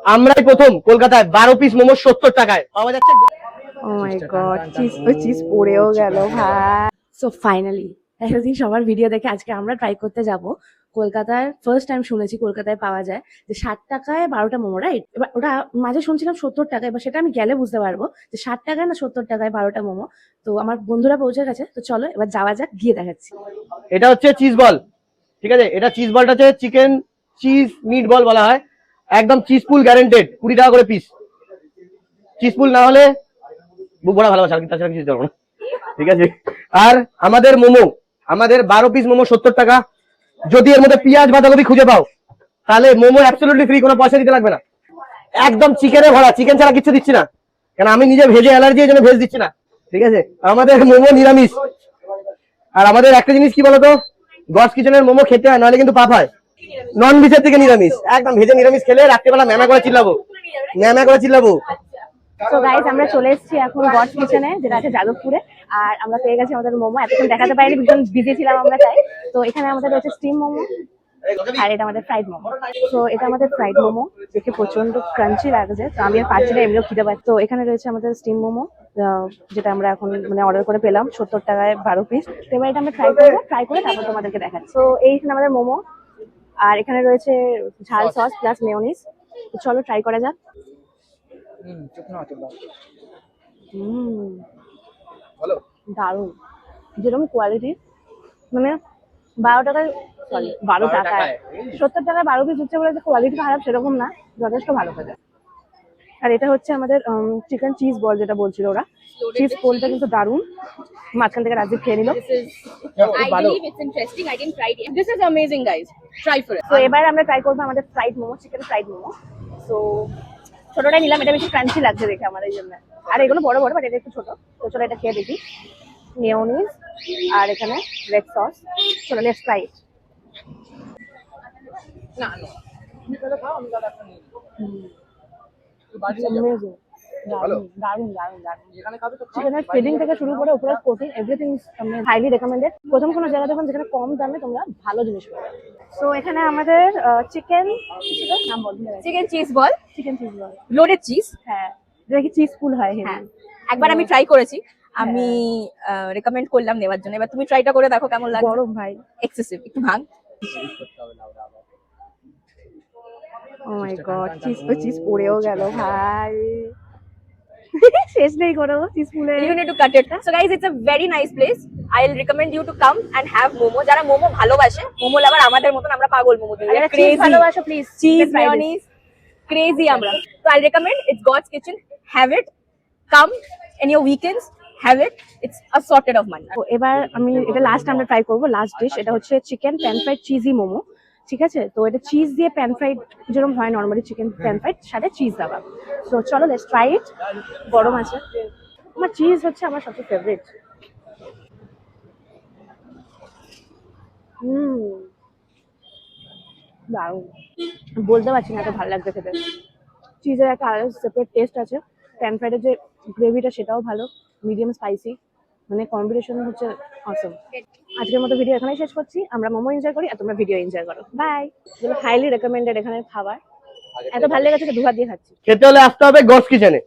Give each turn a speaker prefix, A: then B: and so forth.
A: আমরাই প্রথম কলকাতায় 12 পিস মোমো 70 টাকায় পাওয়া যাচ্ছে।
B: ও মাই গড, চিজ পড়েও গেল ভাই। সো ফাইনালি এতদিন সবার ভিডিও দেখে আজকে আমরা ট্রাই করতে যাব কলকাতার। ফার্স্ট টাইম শুনেছি কলকাতায় পাওয়া যায় যে 60 টাকায় 12টা মোমো, রাইট? এবার ওটা মাঝে শুনছিলাম 70 টাকা, এবার সেটা আমি গেলে বুঝতে পারবো যে 60 টাকায় না 70 টাকায় 12টা মোমো। তো আমার বন্ধুরা পৌঁছে গেছে, তো চলো এবার যাওয়া যাক, গিয়ে দেখাচ্ছি।
A: এটা হচ্ছে চিজ বল, ঠিক আছে? এটা চিজ বলটা হচ্ছে চিকেন চিজ মিট বল বলা হয়। একদম চিজ পুল গ্যারান্টেড, 20 টাকা করে পিস। চিজ পুল না হলে বুক ভরা ভালোবাসা, কিন্তু তাছাড়া কিছু দেবো না, ঠিক আছে? আর আমাদের মোমো, আমাদের 12 পিস মোমো 70 টাকা। যদি এর মধ্যে পেঁয়াজ বাঁধাকপি খুঁজে পাও তাহলে মোমো অ্যাবসলিউটলি ফ্রি, কোনো পয়সা দিতে লাগবে না। একদম চিকেনে ভরা, চিকেন ছাড়া কিছু দিচ্ছি না, কারণ আমি নিজে ভেজে অ্যালার্জি, এই জন্য ভেজ দিচ্ছি না, ঠিক আছে? আমাদের মোমো নিরামিষ। আর আমাদের একটা জিনিস কি বলতো, গস কিচেনের মোমো খেতে হয়, নাহলে কিন্তু পাপ হয়। নন ভেজের থেকে নিরামিষ, একদম ভেজে নিরামিষ খেলে রাত্রিবেলা ম্যামা করে চিল্লাবো, ম্যামা করে চিল্লাবো।
B: তো গাইজ আমরা চলে এসেছি এখন গড কিচেনে, যেটা আছে যাদবপুরে। আর আমরা পেয়ে গেছি আমাদের মোমো, এতক্ষণ দেখাতে পারিনি, ভীষণ বিজি ছিলাম আমরা, তাই। তো এখানে আমাদের রয়েছে স্টিম মোমো, আর এটা আমাদের ফ্রাইড মোমো। তো এটা আমাদের ফ্রাইড মোমো, দেখে প্রচন্ড ক্রাঞ্চি লাগছে, তো আমি আর পাচ্ছি না, এমনিও খিদে পাচ্ছি। তো এখানে রয়েছে আমাদের স্টিম মোমো, যেটা আমরা এখন মানে অর্ডার করে পেলাম 70 টাকায় 12 পিস। তো এবার এটা আমরা ট্রাই করবো, ট্রাই করে তারপর তোমাদেরকে দেখাচ্ছি। তো এইখানে আমাদের মোমো, আর এখানে রয়েছে ঝাল সস প্লাস মেয়োনিজ। তো চলো ট্রাই করা যাক। দারুণ, যেরকম কোয়ালিটি, মানে 12 টাকায়, সরি 12 টাকায় 70 টাকায় 12 পিস দিচ্ছে বলে যে কোয়ালিটি খারাপ সেরকম না, যথেষ্ট ভালো খেতে। আর এটা হচ্ছে আমাদের চিকেন চিজ বল, যেটা বলছিল ওরা, চিজ বলটা কিন্তু দারুণ। মাঝখান থেকে রাজীব খেয়ে নিল।
C: I believe it's interesting. I didn't try it. This is amazing, guys. Try for it.
B: তো এবার আমরা ট্রাই করবো আমাদের fried momo, chicken fried momo. তো ছোটটাই নিলাম, এটা বেশি ক্রাঞ্চি লাগছে দেখে আমার, এই জন্য। আর এগুলো বড় বড়, বাট এটা একটু ছোট। তো চলো এটা খেয়ে দেখি। মেয়োনিজ আর এখানে রেড সস। চলো let's try it.
C: No, no.
B: চিকেনের ফিলিং থেকে শুরু করে উপরে কোটিং, এভরিথিং হাইলি রেকমেন্ডেড। প্রথম কোনো জায়গা দেখুন যেখানে কম দামে তোমরা ভালো জিনিস পাবে। তো এখানে আমাদের চিকেন নাম বল,
C: Chicken cheese ball,
B: chicken cheese ball.
C: loaded cheese.
B: হ্যাঁ, যেটা কি চিজ ফুল হয়।
C: হ্যাঁ, একবার আমি ট্রাই করেছি, আমি রেকমেন্ড করলাম নেওয়ার জন্য। এবার তুমি ট্রাইটা করে দেখো কেমন লাগে।
B: গরম ভাই।
C: এক্সেসিভ, একটু ভাঙ।
B: ও মাই গড, চিজ পড়েও গেল ভাই। শেষ নেই কোনো চিজ ফুলে।
C: You need to cut it. So guys, it's a very nice place. I'll recommend you to come and have momo. যারা মোমো ভালোবাসে, মোমো লাভার আমাদের মতন, আমরা পাগল মোমো দিয়ে।
B: যারা চিজ ভালোবাসো প্লিজ
C: Cheese, mayonnaise, crazy আমরা। So I'll recommend, it's God's Kitchen. Have it. Come in your weekends. Have it. It's a sorted of money.
B: তো এবার আমি এটা লাস্ট আমরা ট্রাই করবো, লাস্ট ডিশ। এটা হচ্ছে chicken pan fried cheesy momo, ঠিক আছে? তো এটা চিজ দিয়ে প্যান ফ্রাইড, যেরকম হয় নর্মালি চিকেন প্যান ফ্রাইড, সাথে চিজ দেওয়া। তো চলো লেটস ট্রাই ইট। গরম আছে, আমার চিজ হচ্ছে আমার সবচেয়ে ফেভারিট। দারুণ, বলতে পারছি না এত ভালো লাগবে খেতে। চিজের একটা আলাদা সেপারেট টেস্ট আছে। প্যান ফ্রাইডের যে গ্রেভিটা সেটাও ভালো, মিডিয়াম স্পাইসি, মানে কম্বিনেশন হচ্ছে অসম। আজকের মতো ভিডিও এখানেই শেষ করছি। আমরা মোমো এনজয় করি আর তোমরা ভিডিও এনজয় করো। বাই। এগুলো হাইলি রেকমেন্ডেড এখানের খাবার, এত ভালো লেগেছে যে দুহাত দিয়ে খাচ্ছি।
A: খেতে হলে আসতে হবে গস কিচেনে।